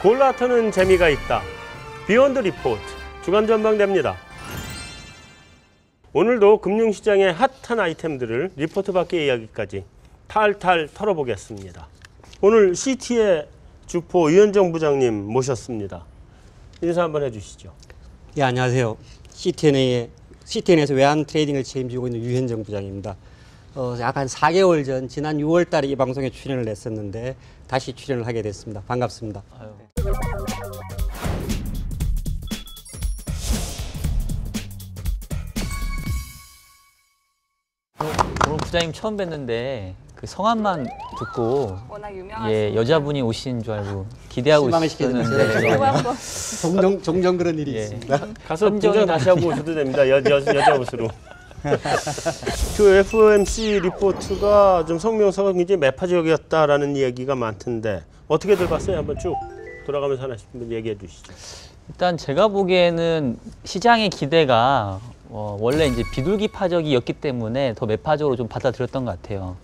골라트는 재미가 있다. 비욘드 리포트 주간 전망대입니다. 오늘도 금융시장의 핫한 아이템들을 리포트 밖의 이야기까지 탈탈 털어보겠습니다. 오늘 CT의 주포 이현정 부장님 모셨습니다. 인사 한번 해주시죠. 예, 안녕하세요. CTN에서 외환 트레이딩을 책임지고 있는 유현정 부장입니다. 약 한 4개월 전 지난 6월 달에 이 방송에 출연을 했었는데 다시 출연을 하게 됐습니다. 반갑습니다. 오늘 부장님 처음 뵀는데 그 성함만 듣고 워낙 유명하신 예, 여자분이 오신 줄 알고 기대하고 실망을 시키는 있었는데 종종 그런 일이 예. 있습니다. 가서 분장 다시 하고 오셔도 됩니다. 여자 옷으로. 그 FOMC 리포트가 좀 성명서가 굉장히 매파적이었다라는 이야기가 많던데 어떻게들 봤어요? 한번 쭉 돌아가면서 하나씩 한번 얘기해 주시죠. 일단 제가 보기에는 시장의 기대가 원래 이제 비둘기파적이었기 때문에 더 매파적으로 좀 받아들였던 것 같아요.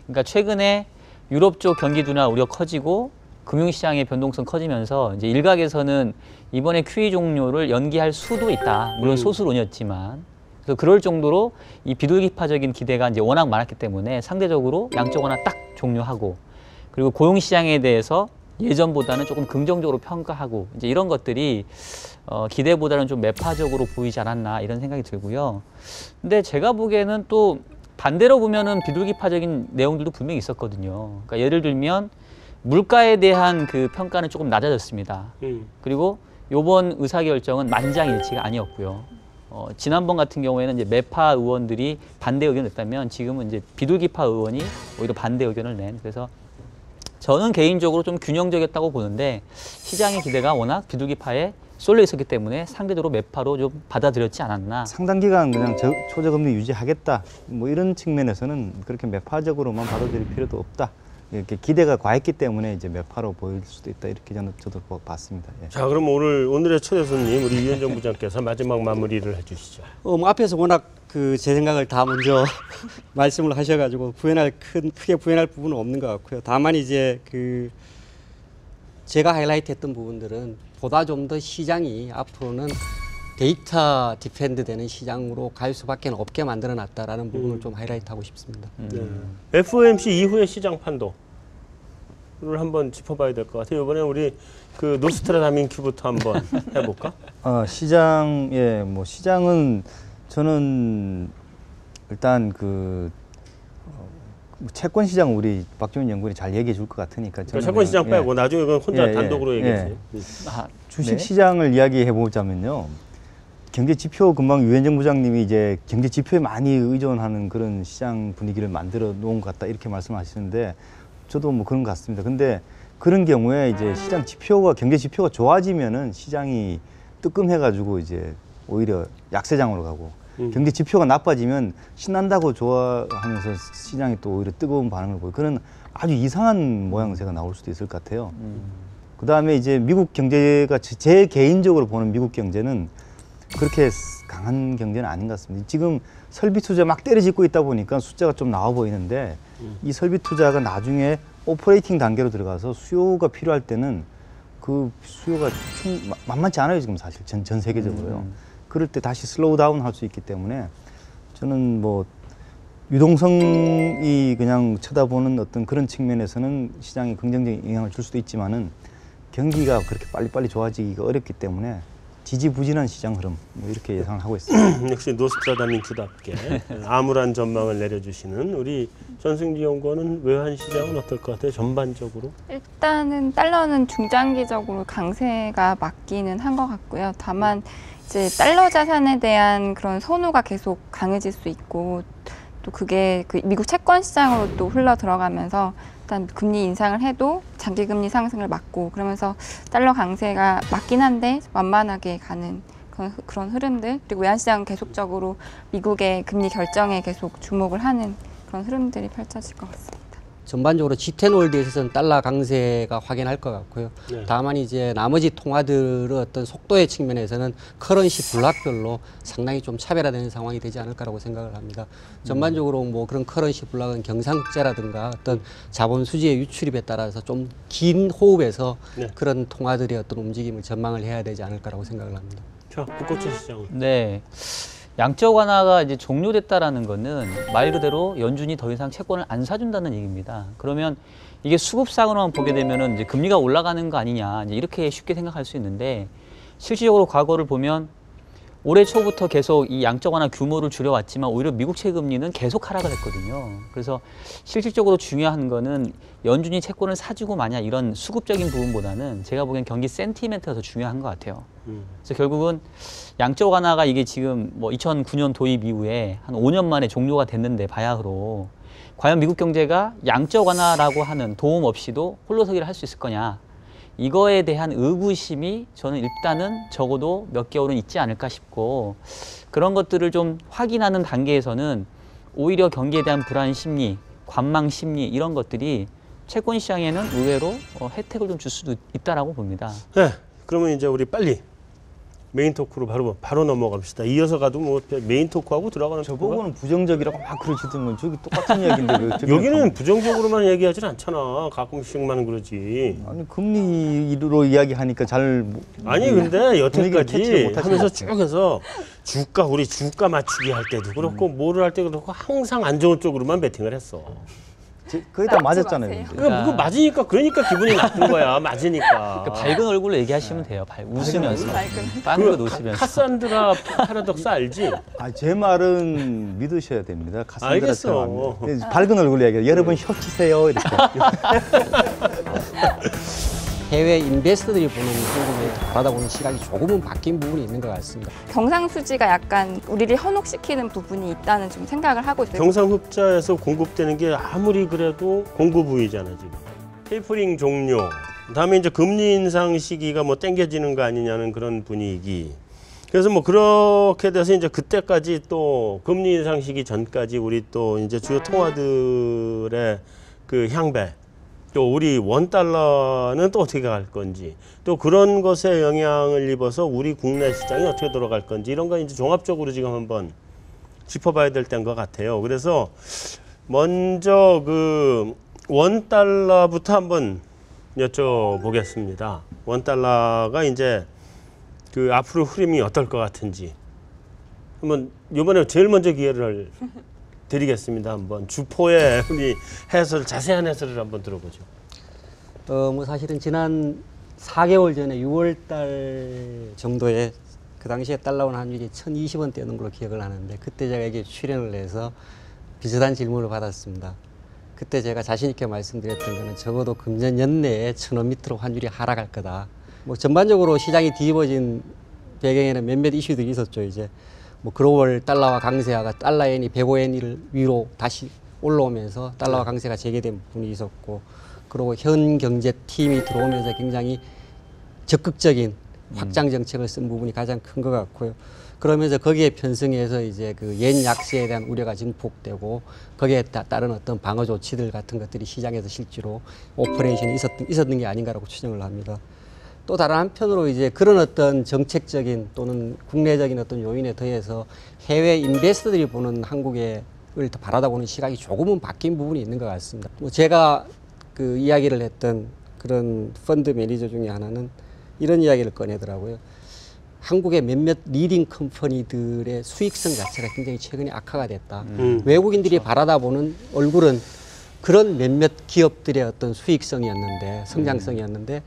그러니까 최근에 유럽 쪽 경기 둔화 우려 커지고 금융시장의 변동성 커지면서 이제 일각에서는 이번에 QE 종료를 연기할 수도 있다. 물론 소수론이었지만. 그래서 그럴 정도로 이 비둘기파적인 기대가 이제 워낙 많았기 때문에 상대적으로 양쪽 하나 딱 종료하고 그리고 고용시장에 대해서 예전보다는 조금 긍정적으로 평가하고 이제 이런 것들이 기대보다는 좀 매파적으로 보이지 않았나 이런 생각이 들고요. 근데 제가 보기에는 또 반대로 보면은 비둘기파적인 내용들도 분명히 있었거든요. 그러니까 예를 들면 물가에 대한 그 평가는 조금 낮아졌습니다. 그리고 이번 의사결정은 만장일치가 아니었고요. 지난번 같은 경우에는 이제 매파 의원들이 반대 의견을 냈다면 지금은 이제 비둘기파 의원이 오히려 반대 의견을 낸. 그래서 저는 개인적으로 좀 균형적이었다고 보는데 시장의 기대가 워낙 비둘기파에 쏠려 있었기 때문에 상대적으로 매파로 좀 받아들였지 않았나. 상당 기간 그냥 초저금리 유지하겠다. 뭐 이런 측면에서는 그렇게 매파적으로만 받아들일 필요도 없다. 이렇게 기대가 과했기 때문에 이제 매파로 보일 수도 있다. 이렇게 저도 봤습니다. 예. 자, 그럼 오늘의 초대 손님 우리 유현정 부장께서 마지막 마무리를 해주시죠. 뭐 앞에서 워낙 제 생각을 다 먼저 말씀을 하셔가지고 크게 부연할 부분은 없는 것 같고요. 다만 이제 제가 하이라이트했던 부분들은 보다 좀 더 시장이 앞으로는 데이터 디펜드 되는 시장으로 갈 수밖에 없게 만들어놨다라는 부분을 좀 하이라이트하고 싶습니다. 네. FOMC 이후의 시장 판도를 한번 짚어봐야 될 것 같아요. 이번에 우리 그 노스트라다민큐부터 한번 해볼까? 시장은 저는 일단 채권 시장 우리 박주민 연구원이 잘 얘기해 줄 것 같으니까. 그러니까 채권 시장 빼고 나중에 그건 혼자 단독으로 얘기했어요. 주식 시장을 이야기해 보자면요. 경제 지표 금방 유현정 부장님이 이제 경제 지표에 많이 의존하는 그런 시장 분위기를 만들어 놓은 것 같다 이렇게 말씀하시는데 저도 뭐 그런 것 같습니다. 근데 그런 경우에 이제 시장 지표가 경제 지표가 좋아지면은 시장이 뜨끔해 가지고 이제 오히려 약세장으로 가고 경제 지표가 나빠지면 신난다고 좋아하면서 시장이 또 오히려 뜨거운 반응을 보이고 그런 아주 이상한 모양새가 나올 수도 있을 것 같아요. 그다음에 이제 미국 경제가 제 개인적으로 보는 미국 경제는 그렇게 강한 경제는 아닌 것 같습니다. 지금 설비 투자 막 때려짓고 있다 보니까 숫자가 좀 나와 보이는데 이 설비 투자가 나중에 오퍼레이팅 단계로 들어가서 수요가 필요할 때는 그 수요가 만만치 않아요. 지금 사실 전 세계적으로요. 그럴 때 다시 슬로우 다운 할 수 있기 때문에 저는 뭐 유동성이 그냥 쳐다보는 어떤 그런 측면에서는 시장에 긍정적인 영향을 줄 수도 있지만은 경기가 그렇게 빨리빨리 좋아지기가 어렵기 때문에 지지부진한 시장 흐름 뭐 이렇게 예상을 하고 있습니다. 역시 노스트라다민큐답게 암울한 전망을 내려주시는 우리 전승지 연구원은 외환 시장은 어떨 것 같아요? 전반적으로? 일단은 달러는 중장기적으로 강세가 맞기는 한 것 같고요. 다만 이제 달러 자산에 대한 그런 선호가 계속 강해질 수 있고 또 그게 미국 채권 시장으로 또 흘러 들어가면서 일단 금리 인상을 해도 장기 금리 상승을 막고 그러면서 달러 강세가 맞긴 한데 완만하게 가는 그런 흐름들 그리고 외환시장은 계속적으로 미국의 금리 결정에 계속 주목을 하는 그런 흐름들이 펼쳐질 것 같습니다. 전반적으로 G10 월드에서는 달러 강세가 확인할 것 같고요. 네. 다만 이제 나머지 통화들의 어떤 속도의 측면에서는 커런시 블락별로 상당히 좀 차별화되는 상황이 되지 않을까라고 생각을 합니다. 전반적으로 뭐 그런 커런시 블락은 경상흑자라든가 어떤 자본 수지의 유출입에 따라서 좀 긴 호흡에서 네. 그런 통화들의 어떤 움직임을 전망을 해야 되지 않을까라고 생각을 합니다. 자, 북코치 시장. 네. 양적 완화가 이제 종료됐다라는 거는 말 그대로 연준이 더 이상 채권을 안 사준다는 얘기입니다. 그러면 이게 수급상으로만 보게 되면은 이제 금리가 올라가는 거 아니냐, 이제 이렇게 쉽게 생각할 수 있는데, 실질적으로 과거를 보면 올해 초부터 계속 이 양적 완화 규모를 줄여왔지만 오히려 미국채 금리는 계속 하락을 했거든요. 그래서 실질적으로 중요한 거는 연준이 채권을 사주고 마냐 이런 수급적인 부분보다는 제가 보기엔 경기 센티멘트가 더 중요한 것 같아요. 그래서 결국은 양적 완화가 이게 지금 뭐 2009년 도입 이후에 한 5년 만에 종료가 됐는데 바야흐로 과연 미국 경제가 양적 완화라고 하는 도움 없이도 홀로서기를 할 수 있을 거냐, 이거에 대한 의구심이 저는 일단은 적어도 몇 개월은 있지 않을까 싶고, 그런 것들을 좀 확인하는 단계에서는 오히려 경기에 대한 불안 심리, 관망 심리 이런 것들이 채권 시장에는 의외로 혜택을 좀 줄 수도 있다라고 봅니다. 네, 그러면 이제 우리 빨리 메인 토크로 바로 넘어갑시다. 이어서 가도 뭐 메인 토크하고 들어가는 토크가 저보고는 부정적이라고 막 그러시더만 저기 똑같은 이야기인데 왜 저기 여기는 부정적으로만 얘기하진 않잖아. 가끔씩만 그러지. 아니 금리로 이야기하니까 잘 아니 근데 분위기를 여태까지 캐치를 못하시는 하면서 것 같아요. 쭉 해서 우리 주가 맞추기 할 때도 그렇고 뭐를 할 때도 그렇고 항상 안 좋은 쪽으로만 베팅을 했어. 거의 다 맞지 맞았잖아요. 마세요. 근데. 그거 맞으니까 기분이 나쁜 거야. 맞으니까. 그러니까 밝은 얼굴로 얘기하시면 돼요. 웃으면서. 밝은. 빵으로 놓으시면서. 카산드라 파라독스 알지? 제 말은 믿으셔야 됩니다. 알겠어. 밝은 얼굴로 얘기해요. 여러분 협치세요 이렇게. 해외 인베스터들이 보는 한국을 바라다보는 시각이 조금은 바뀐 부분이 있는 것 같습니다. 경상수지가 약간 우리를 현혹시키는 부분이 있다는 좀 생각을 하고 있어요. 경상흑자에서 공급되는 게 아무리 그래도 공급 우위잖아 지금. 테이퍼링 종료. 다음에 이제 금리 인상 시기가 뭐 땡겨지는 거 아니냐는 그런 분위기. 그래서 뭐 그렇게 돼서 이제 그때까지 또 금리 인상 시기 전까지 우리 또 이제 주요 통화들의 그 향배. 또 우리 원달러는 또 어떻게 갈 건지, 또 그런 것에 영향을 입어서 우리 국내 시장이 어떻게 돌아갈 건지, 이런 거 이제 종합적으로 지금 한번 짚어봐야 될 때인 것 같아요. 그래서 먼저 그 원달러부터 한번 여쭤보겠습니다. 원달러가 이제 그 앞으로 흐름이 어떨 것 같은지 한번 이번에 제일 먼저 기회를 드리겠습니다. 한번 주포의 우리 자세한 해설을 한번 들어보죠. 뭐 사실은 지난 4개월 전에 6월 달 정도에 그 당시에 달러원 환율이 1,020원대였는 걸로 기억을 하는데, 그때 제가 여기 출연을 해서 비슷한 질문을 받았습니다. 그때 제가 자신 있게 말씀드렸던 거는 적어도 금년 연내에 1,000원 밑으로 환율이 하락할 거다. 뭐 전반적으로 시장이 뒤집어진 배경에는 몇몇 이슈들이 있었죠. 이제 뭐 글로벌 달러화 강세화가 달러엔이 105엔을 위로 다시 올라오면서 달러화 강세가 재개된 부분이 있었고, 그리고 현 경제팀이 들어오면서 굉장히 적극적인 확장 정책을 쓴 부분이 가장 큰 것 같고요. 그러면서 거기에 편승해서 이제 그 yen 약세에 대한 우려가 증폭되고, 거기에 따른 어떤 방어 조치들 같은 것들이 시장에서 실제로 오퍼레이션이 있었던 게 아닌가라고 추정을 합니다. 또 다른 한편으로 이제 그런 어떤 정책적인 또는 국내적인 어떤 요인에 더해서 해외 인베스터들이 보는 한국을 더 바라다보는 시각이 조금은 바뀐 부분이 있는 것 같습니다. 뭐 제가 그 이야기를 했던 그런 펀드 매니저 중에 하나는 이런 이야기를 꺼내더라고요. 한국의 몇몇 리딩 컴퍼니들의 수익성 자체가 굉장히 최근에 악화가 됐다. 외국인들이 바라다보는 얼굴은 그런 몇몇 기업들의 어떤 수익성이었는데, 성장성이었는데,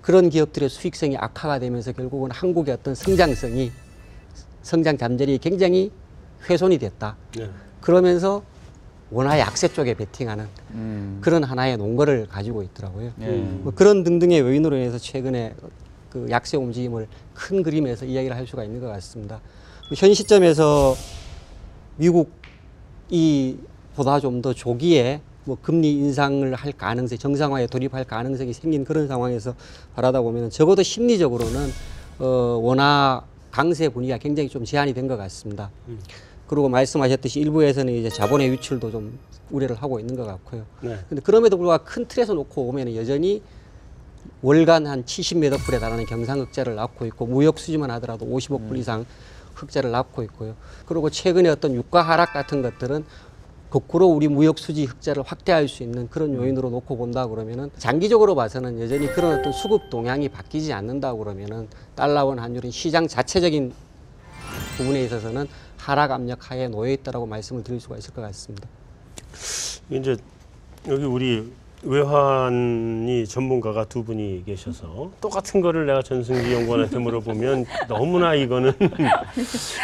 그런 기업들의 수익성이 악화가 되면서 결국은 한국의 어떤 성장 잠재력이 굉장히 훼손이 됐다. 네. 그러면서 원화 약세 쪽에 베팅하는 그런 하나의 논거를 가지고 있더라고요. 뭐 그런 등등의 요인으로 인해서 최근에 그 약세 움직임을 큰 그림에서 이야기를 할 수가 있는 것 같습니다. 현 시점에서 미국이 보다 좀 더 조기에 뭐 금리 인상을 할 가능성, 정상화에 돌입할 가능성이 생긴 그런 상황에서 바라다 보면 적어도 심리적으로는 원화 강세 분위기가 굉장히 좀 제한이 된 것 같습니다. 그리고 말씀하셨듯이 일부에서는 이제 자본의 유출도 좀 우려를 하고 있는 것 같고요. 네. 근데 그럼에도 불구하고 큰 틀에서 놓고 보면 여전히 월간 한 70몇 억 불에 달하는 경상 흑자를 낳고 있고 무역 수지만 하더라도 50억 불 이상 흑자를 낳고 있고요. 그리고 최근에 어떤 유가 하락 같은 것들은 거꾸로 우리 무역 수지 흑자를 확대할 수 있는 그런 요인으로 놓고 본다 그러면은 장기적으로 봐서는 여전히 그런 어떤 수급 동향이 바뀌지 않는다 그러면은 달러원 환율은 시장 자체적인 부분에 있어서는 하락 압력 하에 놓여 있다라고 말씀을 드릴 수가 있을 것 같습니다. 이제 여기 우리 외환이 전문가가 두 분이 계셔서 똑같은 거를 내가 전승기 연구원한테 물어보면 너무나 이거는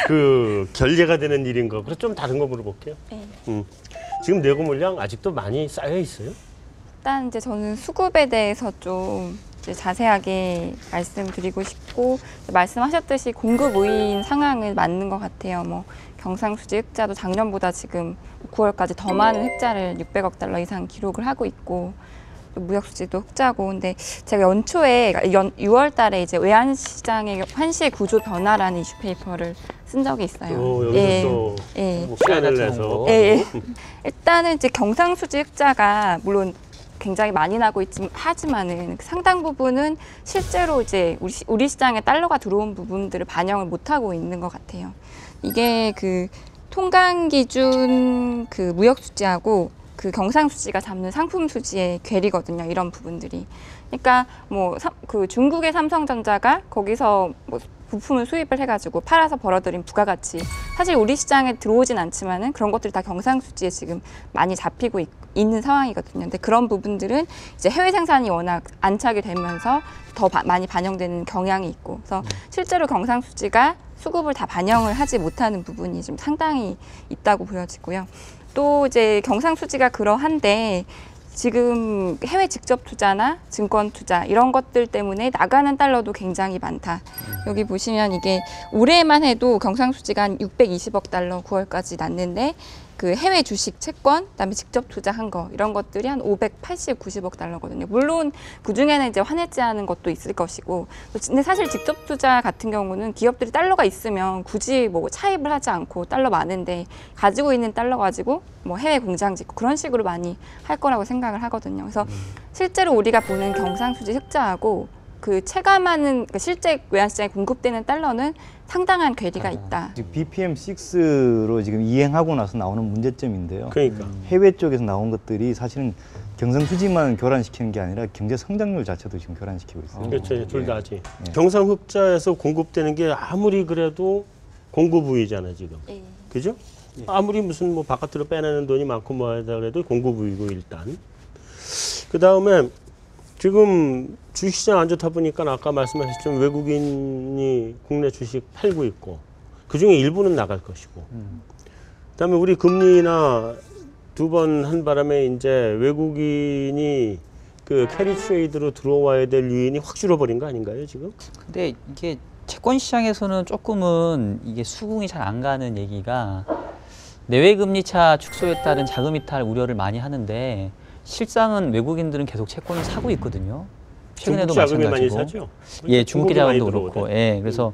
그 결례가 되는 일인 거. 그래서 좀 다른 거 물어볼게요. 네. 지금 내고 물량 아직도 많이 쌓여 있어요? 일단 이제 저는 수급에 대해서 좀 이제 자세하게 말씀드리고 싶고 말씀하셨듯이 공급 우위인 상황을 맞는 것 같아요. 뭐 경상수지 흑자도 작년보다 지금 9월까지 더 많은 흑자를 600억 달러 이상 기록을 하고 있고 무역수지도 흑자고 근데 제가 연초에 6월 달에 이제 외환시장의 환시 구조 변화라는 이슈 페이퍼를 쓴 적이 있어요. 여기서 예. 또 예. 시간을 내서 예, 예. 일단은 이제 경상수지 흑자가 물론 굉장히 많이 나고 하지만은 상당 부분은 실제로 이제 우리 시장에 달러가 들어온 부분들을 반영을 못 하고 있는 것 같아요. 이게 그 통관 기준 그 무역 수지하고 그 경상 수지가 잡는 상품 수지의 괴리거든요. 이런 부분들이. 그러니까 뭐 그 중국의 삼성전자가 거기서 뭐 부품을 수입을 해가지고 팔아서 벌어들인 부가가치 사실 우리 시장에 들어오진 않지만은 그런 것들이 다 경상수지에 지금 많이 잡히고 있는 상황이거든요. 근데 그런 부분들은 이제 해외 생산이 워낙 안착이 되면서 더 많이 반영되는 경향이 있고 그래서 실제로 경상수지가 수급을 다 반영을 하지 못하는 부분이 좀 상당히 있다고 보여지고요. 또 이제 경상수지가 그러한데 지금 해외 직접 투자나 증권 투자 이런 것들 때문에 나가는 달러도 굉장히 많다. 여기 보시면 이게 올해만 해도 경상수지가 한 620억 달러 9월까지 났는데 그 해외 주식, 채권, 그다음에 직접 투자한 거 이런 것들이 한 580, 90억 달러거든요. 물론 그 중에는 이제 환해지하는 것도 있을 것이고, 근데 사실 직접 투자 같은 경우는 기업들이 달러가 있으면 굳이 뭐 차입을 하지 않고 달러 많은데 가지고 있는 달러 가지고 뭐 해외 공장 짓고 그런 식으로 많이 할 거라고 생각을 하거든요. 그래서 실제로 우리가 보는 경상수지 흑자하고 그 체감하는 그 실제 외환시장에 공급되는 달러는 상당한 괴리가 있다. 지금 BPM6로 지금 이행하고 나서 나오는 문제점인데요. 그러니까 해외 쪽에서 나온 것들이 사실은 경상수지만 교란시키는 게 아니라 경제 성장률 자체도 지금 교란시키고 있어요. 그렇죠. 둘 다지. 예. 경상 흑자에서 공급되는 게 아무리 그래도 공급 우위잖아 지금. 예. 그죠? 아무리 무슨 뭐 바깥으로 빼내는 돈이 많고 뭐 하다 그래도 공급 우위고 일단. 그 다음에 지금 주식시장 안 좋다 보니까 아까 말씀하셨지만 외국인이 국내 주식 팔고 있고 그중에 일부는 나갈 것이고 그다음에 우리 금리나 두 번 한 바람에 이제 외국인이 그 캐리 트레이드로 들어와야 될 유인이 확 줄어버린 거 아닌가요 지금? 근데 이게 채권 시장에서는 조금은 이게 수긍이 잘 안 가는 얘기가 내외 금리 차 축소에 따른 자금 이탈 우려를 많이 하는데 실상은 외국인들은 계속 채권을 사고 있거든요. 최근에도 중국 자금이 많이 마찬가지고. 사죠. 예, 중국계 자금도 그렇고. 예, 그래서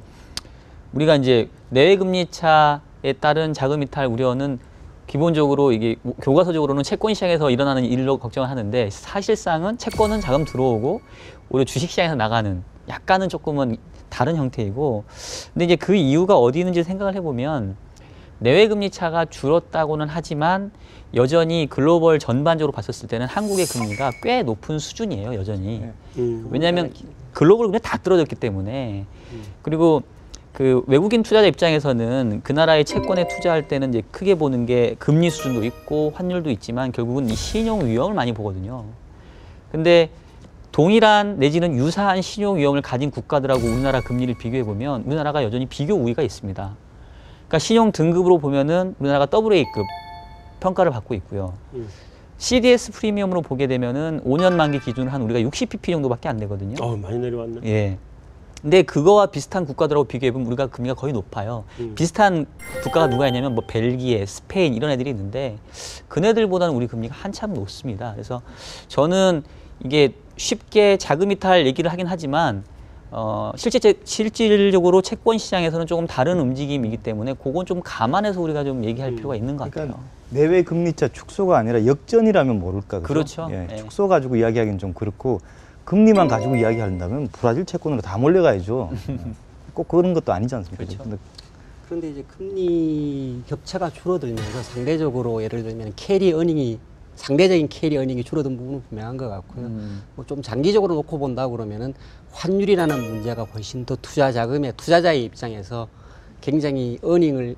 우리가 이제 내외 금리 차에 따른 자금 이탈 우려는 기본적으로 이게 교과서적으로는 채권 시장에서 일어나는 일로 걱정을 하는데 사실상은 채권은 자금 들어오고 오히려 주식 시장에서 나가는 약간은 조금은 다른 형태이고 근데 이제 그 이유가 어디 있는지 생각을 해보면 내외 금리 차가 줄었다고는 하지만 여전히 글로벌 전반적으로 봤었을 때는 한국의 금리가 꽤 높은 수준이에요, 여전히. 왜냐하면 글로벌 금리가 다 떨어졌기 때문에. 그리고 그 외국인 투자자 입장에서는 그 나라의 채권에 투자할 때는 이제 크게 보는 게 금리 수준도 있고 환율도 있지만 결국은 이 신용 위험을 많이 보거든요. 근데 동일한 내지는 유사한 신용 위험을 가진 국가들하고 우리나라 금리를 비교해 보면 우리나라가 여전히 비교 우위가 있습니다. 그러니까 신용 등급으로 보면은 우리나라가 AA급 평가를 받고 있고요. CDS 프리미엄으로 보게 되면은 5년 만기 기준으로 한 우리가 60pp 정도밖에 안 되거든요. 많이 내려왔네. 예. 근데 그거와 비슷한 국가들하고 비교해 보면 우리가 금리가 거의 높아요. 비슷한 국가가 누가 있냐면 뭐 벨기에, 스페인 이런 애들이 있는데 그네들보다는 우리 금리가 한참 높습니다. 그래서 저는 이게 쉽게 자금 이탈 얘기를 하긴 하지만 실질적으로 채권 시장에서는 조금 다른 움직임이기 때문에 그건 좀 감안해서 우리가 좀 얘기할 필요가 있는 것 같아요. 그러니까 내외 금리차 축소가 아니라 역전이라면 모를까. 그렇죠. 예, 예. 축소 가지고 이야기하기는 좀 그렇고 금리만 가지고 이야기한다면 브라질 채권으로 다 몰려가야죠. 꼭 그런 것도 아니지 않습니까? 그렇죠. 근데 그런데 이제 금리 격차가 줄어들면서 상대적으로 예를 들면 캐리 어닝이 상대적인 캐리 어닝이 줄어든 부분은 분명한 것 같고요. 뭐 좀 장기적으로 놓고 본다 그러면은 환율이라는 문제가 훨씬 더 투자 자금의 투자자의 입장에서 굉장히 어닝을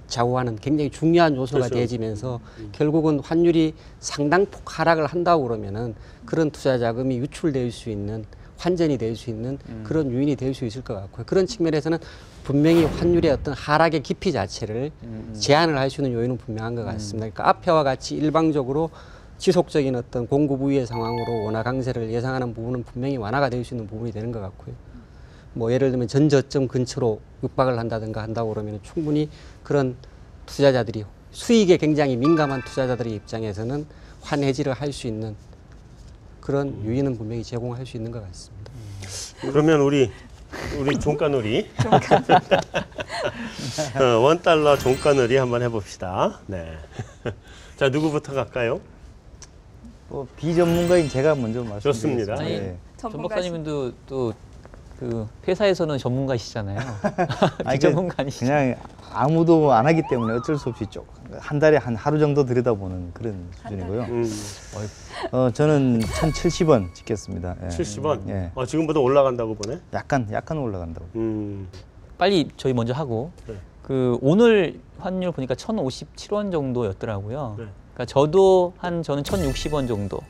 좌우하는 굉장히 중요한 요소가 그렇죠. 되어지면서 결국은 환율이 상당폭 하락을 한다고 그러면은 그런 투자 자금이 유출될 수 있는 환전이 될 수 있는 그런 요인이 될 수 있을 것 같고요. 그런 측면에서는 분명히 환율의 어떤 하락의 깊이 자체를 제한을 할 수 있는 요인은 분명한 것 같습니다. 그러니까 앞에와 같이 일방적으로 지속적인 어떤 공급 우위의 상황으로 원화 강세를 예상하는 부분은 분명히 완화가 될 수 있는 부분이 되는 것 같고요. 뭐 예를 들면 전저점 근처로 육박을 한다든가 한다고 그러면 충분히 그런 투자자들이 수익에 굉장히 민감한 투자자들의 입장에서는 환해지를 할 수 있는 그런 요인은 분명히 제공할 수 있는 것 같습니다. 그러면 우리 종가놀이 $1 종가놀이 한번 해봅시다. 네. 자, 누구부터 갈까요? 뭐 비전문가인 제가 먼저 말씀드리겠습니다. 좋습니다. 아니, 예. 전 박사님도 또 그 회사에서는 전문가시잖아요. 아니, 비전문가 아니시죠? 그냥 아무도 안 하기 때문에 어쩔 수 없이 한 달에 한 하루 정도 들여다보는 그런 수준이고요. 저는 1,070원 찍겠습니다. 예. 70원? 예. 지금보다 올라간다고 보네? 약간 올라간다고. 빨리 저희 먼저 하고 네. 그 오늘 환율 보니까 1,057원 정도였더라고요. 네. 그러니까 저는 1,060원 정도.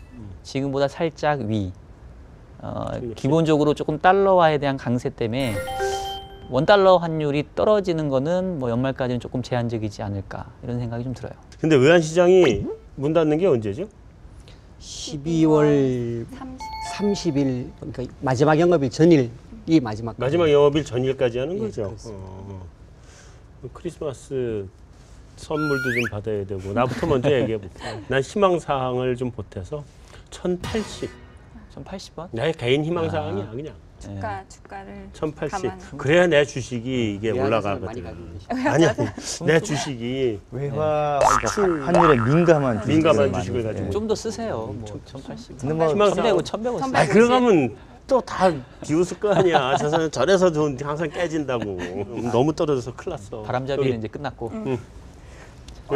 지금보다 살짝 위. 기본적으로 조금 달러화에 대한 강세 때문에 $1 환율이 떨어지는 거는 뭐 연말까지는 조금 제한적이지 않을까 이런 생각이 좀 들어요. 근데 외환시장이 문 닫는 게 언제죠? 12월 30일 그러니까 마지막 영업일 전일이 마지막 영업일 전일까지 하는 예, 거죠? 그렇습니다. 크리스마스 선물도 좀 받아야 되고 나부터 먼저 얘기해볼게. 난 희망사항을 좀 보태서 1,080. 1,080원? 내 개인 희망사항이야 그냥. 주가를 1,080. 감안하고. 그래야 내 주식이 이게 많이 올라가거든. 가지고 아니야, 내 주식이 외화 환율에 민감한 민감한 많이- 주식을 가지고. 좀 더 쓰세요. 뭐 1,080원. 근데 뭐 희망사항. 1,100원. 천백. 그러가면 또 다 비웃을 거 아니야. 저래서 돈 항상 깨진다고. 너무 떨어져서 큰일 났어. 바람잡이는 여기. 이제 끝났고.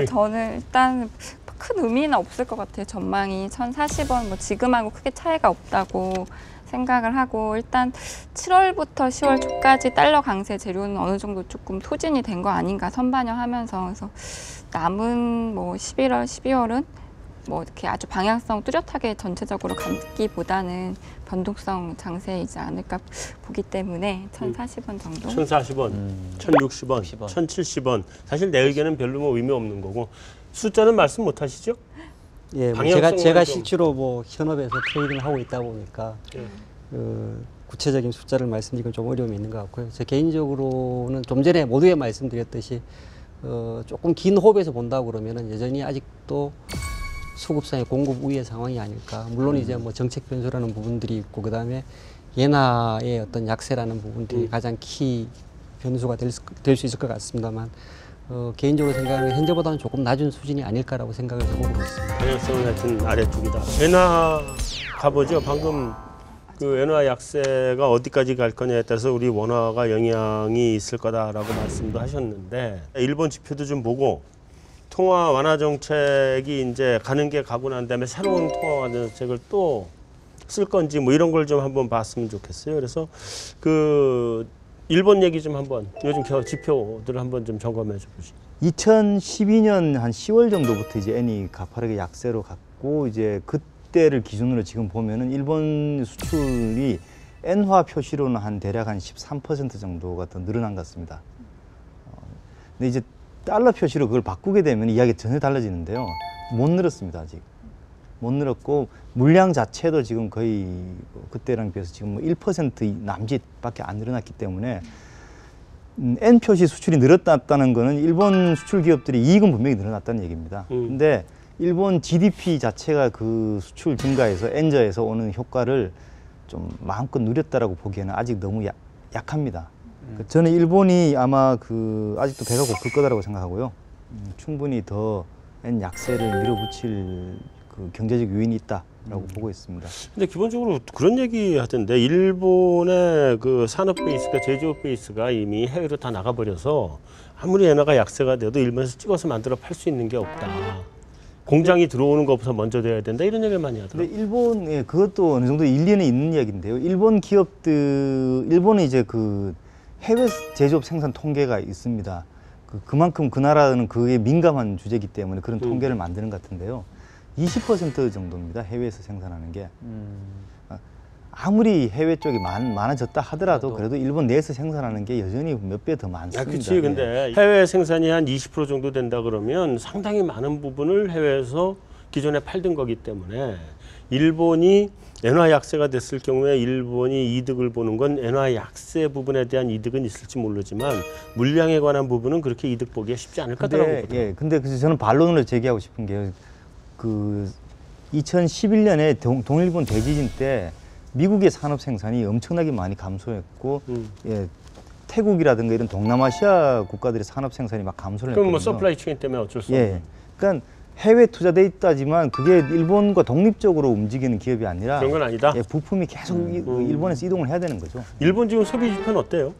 저는 일단 큰 의미는 없을 것 같아요. 전망이 1,040원 뭐 지금하고 크게 차이가 없다고 생각을 하고 일단 7월부터 10월 초까지 달러 강세 재료는 어느 정도 조금 소진이 된 거 아닌가 선반영하면서 그래서 남은 뭐 11월, 12월은 뭐 이렇게 아주 방향성 뚜렷하게 전체적으로 감기보다는 변동성 장세이지 않을까 보기 때문에 1,040원 정도. 1,040원, 1,060원, 1,070원. 사실 내 의견은 별로 뭐 의미 없는 거고 숫자는 말씀 못 하시죠? 예, 뭐 방향성을 제가 좀- 실제로 뭐 현업에서 트레이딩을 하고 있다 보니까 예. 구체적인 숫자를 말씀드리긴 좀 어려움이 있는 것 같고요. 제 개인적으로는 좀 전에 모두에 말씀드렸듯이 조금 긴 호흡에서 본다 그러면은 여전히 아직도 수급상의 공급 우위의 상황이 아닐까. 물론 이제 뭐 정책 변수라는 부분들이 있고 그다음에 예나의 어떤 약세라는 부분들이 가장 키 변수가 될 수 있을 것 같습니다만 개인적으로 생각하면 현재보다는 조금 낮은 수준이 아닐까라고 생각을 해보고 있습니다. 방향성은 하여튼 아래쪽이다. 엔화 가보죠. 방금 그 엔화 약세가 어디까지 갈 거냐에 따라서 우리 원화가 영향이 있을 거다라고 말씀도 하셨는데 일본 지표도 좀 보고 통화 완화 정책이 이제 가는 게 가고 난 다음에 새로운 통화 완화 정책을 또 쓸 건지 뭐 이런 걸 좀 한번 봤으면 좋겠어요. 그래서 그 일본 얘기 좀 한번 요즘 지표들을 한번 좀 점검해 주시죠. 2012년 한 10월 정도부터 이제 엔이 가파르게 약세로 갔고 이제 그때를 기준으로 지금 보면은 일본 수출이 엔화 표시로는 한 대략 한 13% 정도가 더 늘어난 것 같습니다. 근데 이제 달러 표시로 그걸 바꾸게 되면 이야기가 전혀 달라지는데요. 못 늘었습니다, 아직. 못 늘었고 물량 자체도 지금 거의 그때랑 비해서 지금 뭐 1% 남짓밖에 안 늘어났기 때문에 N 표시 수출이 늘었다는 거는 일본 수출 기업들이 이익은 분명히 늘어났다는 얘기입니다. 근데 일본 GDP 자체가 그 수출 증가에서 N저에서 오는 효과를 좀 마음껏 누렸다라고 보기에는 아직 너무 약합니다. 저는 일본이 아마 아직도 배가 고플 거다라고 생각하고요. 충분히 더 엔 약세를 밀어붙일 경제적 요인이 있다라고 보고 있습니다. 근데 기본적으로 그런 얘기 하던데 일본의 그 산업 베이스가 제조업 베이스가 이미 해외로 다 나가버려서 아무리 엔화가 약세가 돼도 일본에서 찍어서 만들어 팔 수 있는 게 없다. 공장이 들어오는 것부터 먼저 돼야 된다 이런 얘기를 많이 하더라고요. 근데 일본 그것도 어느 정도 일리는 있는 이야기인데요. 일본은 이제 해외 제조업 생산 통계가 있습니다. 그만큼 그 나라는 그게 민감한 주제이기 때문에 그런 통계를 만드는 것 같은데요. 20% 정도입니다. 해외에서 생산하는 게. 아무리 해외 쪽이 많아졌다 하더라도 그래도 일본 내에서 생산하는 게 여전히 몇 배 더 많습니다. 그렇지. 근데 해외 생산이 한 20% 정도 된다 그러면 상당히 많은 부분을 해외에서 기존에 팔던 거기 때문에 일본이 엔화 약세가 됐을 경우에 일본이 이득을 보는 건 엔화 약세 부분에 대한 이득은 있을지 모르지만 물량에 관한 부분은 그렇게 이득 보기가 쉽지 않을 거라고 보더라고요. 근데 그래서 저는 반론으로 제기하고 싶은 게 2011년에 동일본 대지진 때 미국의 산업 생산이 엄청나게 많이 감소했고 태국이라든가 이런 동남아시아 국가들의 산업 생산이 막 감소를 했거든요. 그럼 뭐 서플라이 체인 때문에 어쩔 수 없는. 그러니까 해외 투자돼 있다지만 그게 일본과 독립적으로 움직이는 기업이 아니라 그런 건 아니다. 부품이 계속 일본에서 이동을 해야 되는 거죠. 일본 지금 소비 지표는 어때요?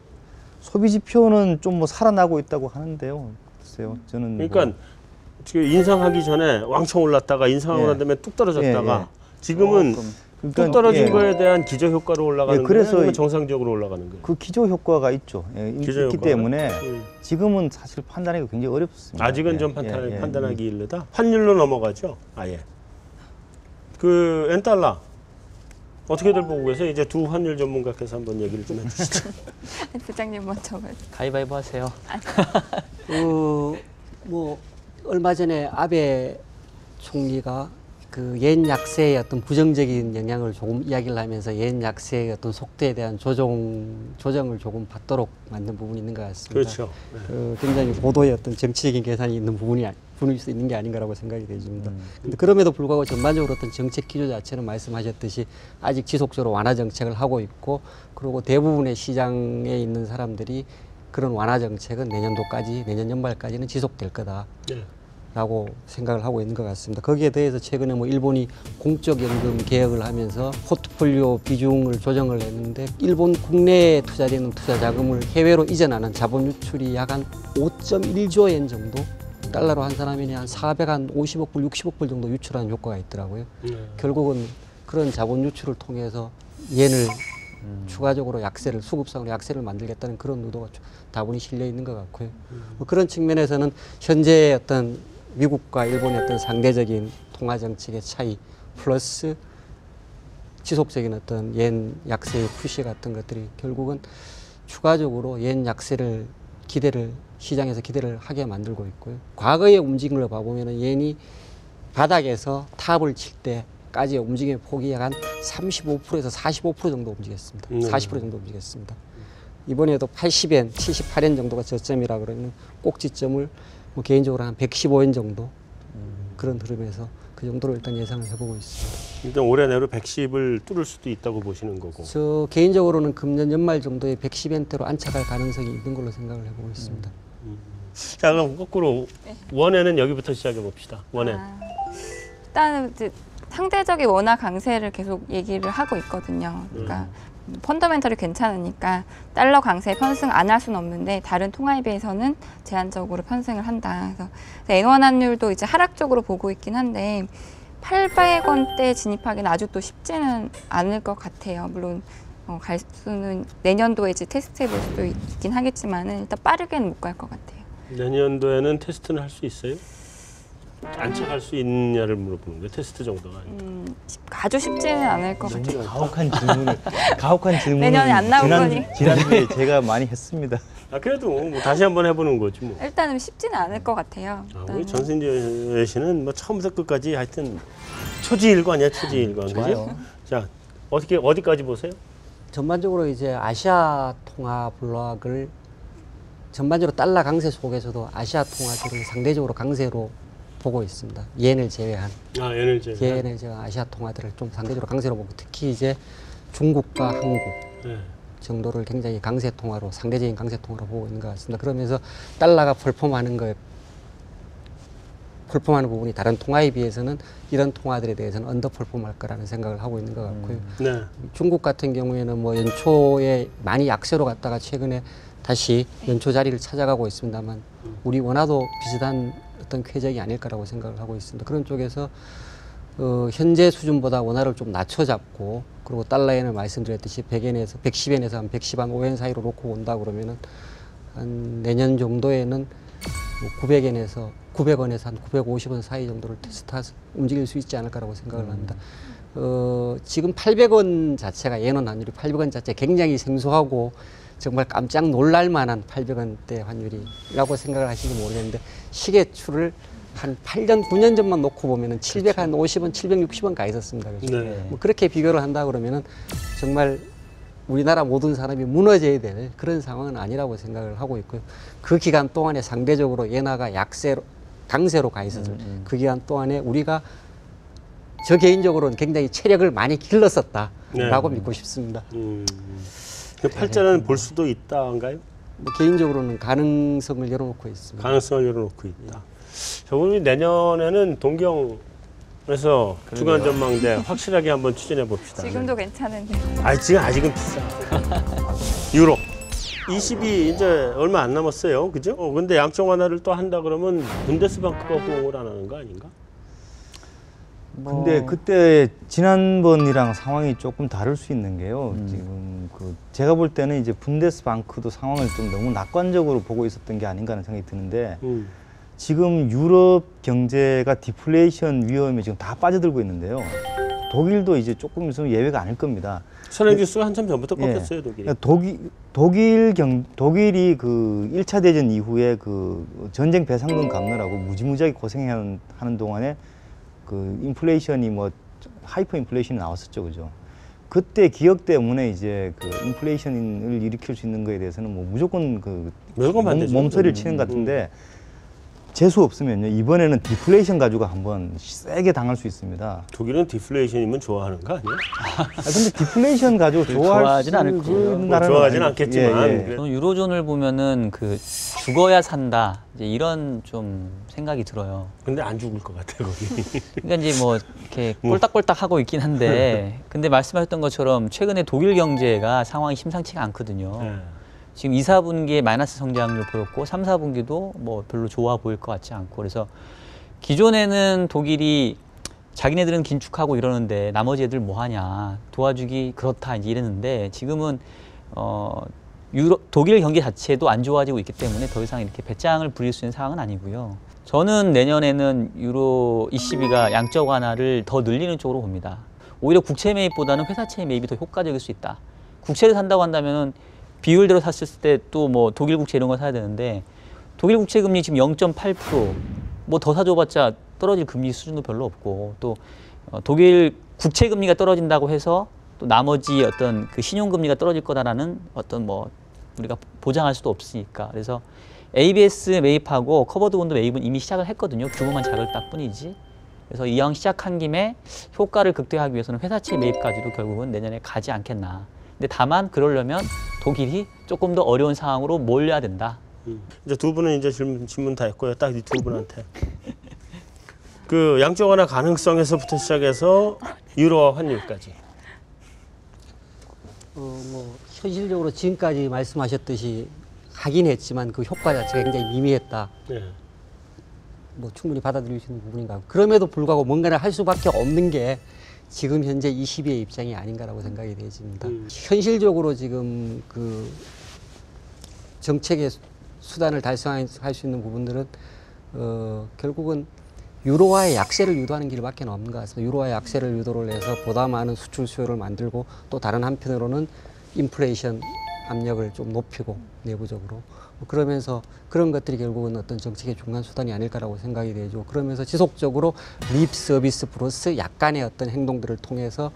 소비 지표는 좀 뭐 살아나고 있다고 하는데요. 글쎄요. 저는 그러니까 지금 인상하기 전에 왕창 올랐다가 인상하고 난 다음에 뚝 떨어졌다가 지금은 뚝 떨어진 거에 대한 기저 효과로 올라가는 거예요? 아니면 정상적으로 올라가는 거예요? 그 기저 효과가 있죠. 기저 있기 효과가? 때문에 지금은 사실 판단하기가 굉장히 어렵습니다. 아직은 좀 판단하기 이르다. 환율로 넘어가죠. 아예. 그 엔달러 어떻게들 보고 계세요? 이제 두 환율 전문가께서 한번 얘기를 좀 해주시죠. 부장님 먼저 말씀. 가위바위보 하세요. 뭐 얼마 전에 아베 총리가 옌 약세의 어떤 부정적인 영향을 조금 이야기를 하면서 옌 약세의 어떤 속도에 대한 조정을 조금 받도록 만든 부분이 있는 것 같습니다. 그렇죠. 굉장히 고도의 어떤 정치적인 계산이 있는 부분일 수 있는 게 아닌가라고 생각이 되집니다. 근데 그럼에도 불구하고 전반적으로 어떤 정책 기조 자체는 말씀하셨듯이 아직 지속적으로 완화 정책을 하고 있고, 그리고 대부분의 시장에 있는 사람들이 그런 완화 정책은 내년 연말까지는 지속될 거다. 네. 라고 생각을 하고 있는 것 같습니다. 거기에 대해서 최근에 뭐 일본이 공적연금 개혁을 하면서 포트폴리오 비중을 조정을 했는데, 일본 국내에 투자되는 투자 자금을 해외로 이전하는 자본 유출이 약 한 5.1조 엔 정도, 달러로 환산하면 한 450억 불, 60억 불 정도 유출하는 효과가 있더라고요. 결국은 그런 자본 유출을 통해서 옌을 추가적으로 수급상으로 약세를 만들겠다는 그런 의도가 다분히 실려 있는 것 같고요. 뭐 그런 측면에서는 현재 어떤 미국과 일본의 어떤 상대적인 통화 정책의 차이 플러스 지속적인 어떤 옌 약세의 푸시 같은 것들이 결국은 추가적으로 옌 약세를 시장에서 기대를 하게 만들고 있고요. 과거의 움직임을 봐보면 옌이 바닥에서 탑을 칠 때까지의 움직임의 폭이 약 한 35%에서 45% 정도 움직였습니다. 40% 정도 움직였습니다. 이번에도 80엔, 78엔 정도가 저점이라 그러면 꼭지점을 뭐 개인적으로 한 115엔 정도 그런 흐름에서 그 정도로 일단 예상을 해보고 있습니다. 일단 올해 내로 110을 뚫을 수도 있다고 보시는 거고. 저 개인적으로는 금년 연말 정도에 110엔대로 안착할 가능성이 있는 걸로 생각을 해보고 있습니다. 자, 그럼 거꾸로 원에는 여기부터 시작해 봅시다. 원에. 일단은 이제 상대적인 원화 강세를 계속 얘기를 하고 있거든요. 그러니까 펀더멘털이 괜찮으니까 달러 강세 편승 안 할 수는 없는데 다른 통화에 비해서는 제한적으로 편승을 한다. 그래서 엔화환율도 이제 하락적으로 보고 있긴 한데 800원대 진입하기는 아주 또 쉽지는 않을 것 같아요. 물론 갈 수는 내년도에 이제 테스트 해볼 수도 있긴 하겠지만은 일단 빠르게는 못 갈 것 같아요. 내년도에는 테스트는 할 수 있어요? 안착할 수 있느냐를 물어보는 거예요. 테스트 정도가 아니고. 아주 쉽지는 않을 것 같아요. 가혹한 질문을 내년에 안 나오더니. 지난주에 제가 많이 했습니다. 그래도 뭐 다시 한번 해보는 거지 뭐. 일단은 쉽지는 않을 것 같아요. 우리 전승재 씨는 뭐 처음부터 끝까지 하여튼 초지일관이야, 초지일관. 그죠? 자, 어디까지 보세요? 전반적으로 이제 아시아 통화 블록을 전반적으로 달러 강세 속에서도 아시아 통화들은 상대적으로 강세로 보고 있습니다. 옌을 제외한. 옌을 제외한. 옌을 제외한 아시아 통화들을 좀 상대적으로 강세로 보고, 특히 이제 중국과 한국 네. 정도를 굉장히 강세 통화로 상대적인 강세 통화로 보고 있는 것 같습니다. 그러면서 달러가 펄폼하는 부분이 다른 통화에 비해서는 이런 통화들에 대해서는 언더 펄폼할 거라는 생각을 하고 있는 것 같고요. 네. 중국 같은 경우에는 뭐 연초에 많이 약세로 갔다가 최근에 다시 연초 자리를 찾아가고 있습니다만 우리 원화도 비슷한 어떤 궤적이 아닐까라고 생각을 하고 있습니다. 그런 쪽에서 현재 수준보다 원화를 좀 낮춰잡고 그리고 달러에는 말씀드렸듯이 100엔에서 110엔에서 한 115엔 사이로 놓고 온다 그러면은 한 내년 정도에는 뭐 900원에서 한 950원 사이 정도를 테스트해서 움직일 수 있지 않을까라고 생각을 합니다. 지금 800원 자체가 예원 환율이 800원 자체 굉장히 생소하고 정말 깜짝 놀랄 만한 800원대 환율이라고 생각을 하시는지 모르겠는데 시계추를 한 8년, 9년 전만 놓고 보면은 750원, 760원 가 있었습니다. 그렇죠? 네. 뭐 그렇게 비교를 한다 그러면은 정말 우리나라 모든 사람이 무너져야 될 그런 상황은 아니라고 생각을 하고 있고요. 그 기간 동안에 상대적으로 엔화가 강세로 가 있었을 그 기간 동안에 우리가 저 개인적으로는 굉장히 체력을 많이 길렀었다라고 믿고 싶습니다. 그 팔자는 볼 수도 있다인가요? 뭐 개인적으로는 가능성을 열어놓고 있습니다. 가능성을 열어놓고 있다. 저분이 내년에는 동경에서 주간 전망대 확실하게 한번 추진해 봅시다. 지금도 괜찮은데. 아직은 비싸. 유럽 20이 이제 얼마 안 남았어요, 그죠? 근데 양적 완화를 또 한다 그러면 분데스방크가 호응을 안 하는 거 아닌가? 근데 그때 지난번이랑 상황이 조금 다를 수 있는 게요. 지금 제가 볼 때는 이제 분데스방크도 상황을 좀 너무 낙관적으로 보고 있었던 게 아닌가 하는 생각이 드는데 지금 유럽 경제가 디플레이션 위험에 지금 다 빠져들고 있는데요. 독일도 이제 조금 있으면 예외가 아닐 겁니다. 선행지수가 한참 전부터 꺾였어요, 독일이. 독일이 그 1차 대전 이후에 그 전쟁 배상금 갚느라고 무지무지하게 고생하는 동안에 그 인플레이션이 뭐 하이퍼 인플레이션이 나왔었죠, 그죠? 그때 기억 때문에 이제 그 인플레이션을 일으킬 수 있는 거에 대해서는 뭐 무조건 반대죠. 몸소리를 치는 것 같은데 재수 없으면요 이번에는 디플레이션 가지고 한번 세게 당할 수 있습니다. 독일은 디플레이션이면 좋아하는 거 아니야? 근데 디플레이션 가지고 좋아하진 않을 거예요. 좋아하진 않겠지만. 예. 그래도 저는 유로존을 보면은 그 죽어야 산다 이제 이런 좀 생각이 들어요. 근데 안 죽을 것 같아 거기. 그러니까 이제 뭐 이렇게 꼴딱꼴딱 하고 있긴 한데, 근데 말씀하셨던 것처럼 최근에 독일 경제가 상황이 심상치가 않거든요. 네. 지금 2, 4분기에 마이너스 성장률 보였고 3, 4분기도 뭐 별로 좋아 보일 것 같지 않고, 그래서 기존에는 독일이 자기네들은 긴축하고 이러는데 나머지 애들 뭐 하냐 도와주기 그렇다 이제 이랬는데, 지금은 독일 경기 자체도 안 좋아지고 있기 때문에 더 이상 이렇게 배짱을 부릴 수 있는 상황은 아니고요. 저는 내년에는 유로 ECB가 양적 완화를 더 늘리는 쪽으로 봅니다. 오히려 국채 매입보다는 회사채 매입이 더 효과적일 수 있다. 국채를 산다고 한다면은 비율대로 샀을 때 또 뭐 독일 국채 이런 거 사야 되는데, 독일 국채 금리 지금 0.8%, 뭐 더 사줘봤자 떨어질 금리 수준도 별로 없고, 또 독일 국채 금리가 떨어진다고 해서 또 나머지 어떤 그 신용 금리가 떨어질 거다라는 어떤 뭐 우리가 보장할 수도 없으니까. 그래서 ABS 매입하고 커버드 본드 매입은 이미 시작을 했거든요. 규모만 작을 뿐이지. 그래서 이왕 시작한 김에 효과를 극대화하기 위해서는 회사채 매입까지도 결국은 내년에 가지 않겠나. 근데 다만 그러려면 독일이 조금 더 어려운 상황으로 몰려야 된다. 이제 두 분은 이제 질문 다 했고요. 딱 이 두 분한테. 그 양적 완화 가능성에서부터 시작해서 유로화 환율까지. 뭐 현실적으로 지금까지 말씀하셨듯이 하긴 했지만 그 효과 자체가 굉장히 미미했다. 네. 뭐 충분히 받아들일 수 있는 부분인가. 그럼에도 불구하고 뭔가를 할 수밖에 없는 게 지금 현재 22의 입장이 아닌가라고 생각이 되어집니다. 현실적으로 지금 그 정책의 수단을 달성할 수 있는 부분들은 결국은 유로화의 약세를 유도하는 길밖에 없는 것 같습니다. 유로화의 약세를 유도를 해서 보다 많은 수출 수요를 만들고, 또 다른 한편으로는 인플레이션 압력을 좀 높이고 내부적으로, 그러면서 그런 것들이 결국은 어떤 정책의 중간 수단이 아닐까라고 생각이 되죠. 그러면서 지속적으로 립 서비스 플러스 약간의 어떤 행동들을 통해서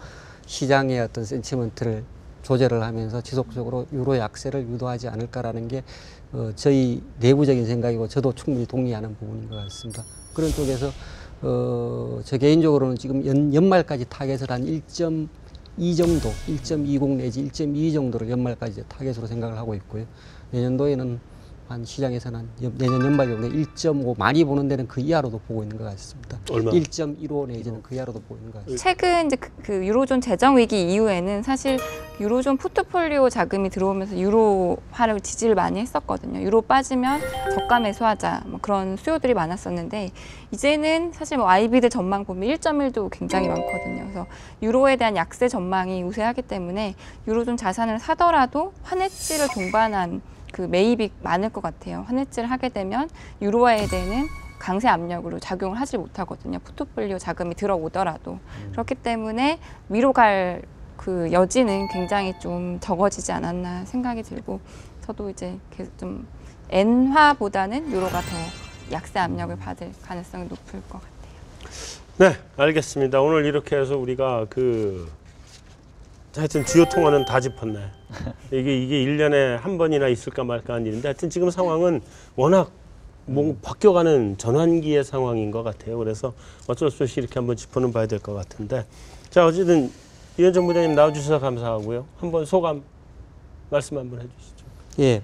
시장의 어떤 센티먼트를 조절을 하면서 지속적으로 유로 약세를 유도하지 않을까라는 게 저희 내부적인 생각이고, 저도 충분히 동의하는 부분인 것 같습니다. 그런 쪽에서 저 개인적으로는 지금 연말까지 타겟을 한 2 정도, 1.20 내지 1.2 정도를 연말까지 이제 타겟으로 생각을 하고 있고요. 내년도에는 한 시장에서는 내년 연말 경우에 1.5 많이 보는 데는 그 이하로도 보고 있는 것 같습니다. 얼마? 1.15 내지는 그 이하로도 보고 있는 것 같습니다. 최근 이제 그 유로존 재정 위기 이후에는 사실 유로존 포트폴리오 자금이 들어오면서 유로화를 지지를 많이 했었거든요. 유로 빠지면 저가 매수하자 뭐 그런 수요들이 많았었는데 이제는 사실 뭐 IB들 전망 보면 1.1도 굉장히 많거든요. 그래서 유로에 대한 약세 전망이 우세하기 때문에 유로존 자산을 사더라도 환해지를 동반한 그 매입이 많을 것 같아요. 환해지를 하게 되면 유로화에 대한 강세 압력으로 작용을 하지 못하거든요. 포트폴리오 자금이 들어오더라도. 그렇기 때문에 위로 갈 그 여지는 굉장히 좀 적어지지 않았나 생각이 들고 저도 이제 계속 좀 엔화보다는 유로가 더 약세 압력을 받을 가능성이 높을 것 같아요. 네, 알겠습니다. 오늘 이렇게 해서 우리가 하여튼 주요 통화는 다 짚었네. 이게 1년에 한 번이나 있을까 말까 한 일인데 하여튼 지금 상황은 워낙 바뀌어가는 전환기의 상황인 것 같아요. 그래서 어쩔 수 없이 이렇게 한번 짚어는 봐야 될 것 같은데 자, 어쨌든 유현정 부장님 나와주셔서 감사하고요. 한번 소감 말씀 한번 해주시죠. 예.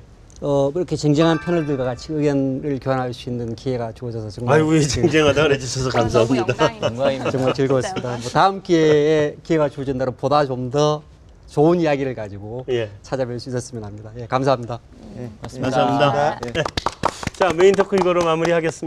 이렇게 쟁쟁한 패널들과 같이 의견을 교환할 수 있는 기회가 주어져서 정말 아이고, 쟁쟁하다 그래주셔서 너무 감사합니다. 영광입니다. 정말 즐거웠습니다. 뭐 다음 기회에 기회가 주어진다면 보다 좀 더 좋은 이야기를 가지고 예. 찾아뵐 수 있었으면 합니다. 예, 감사합니다. 감사합니다. 자, 메인 토크 이거로 마무리하겠습니다.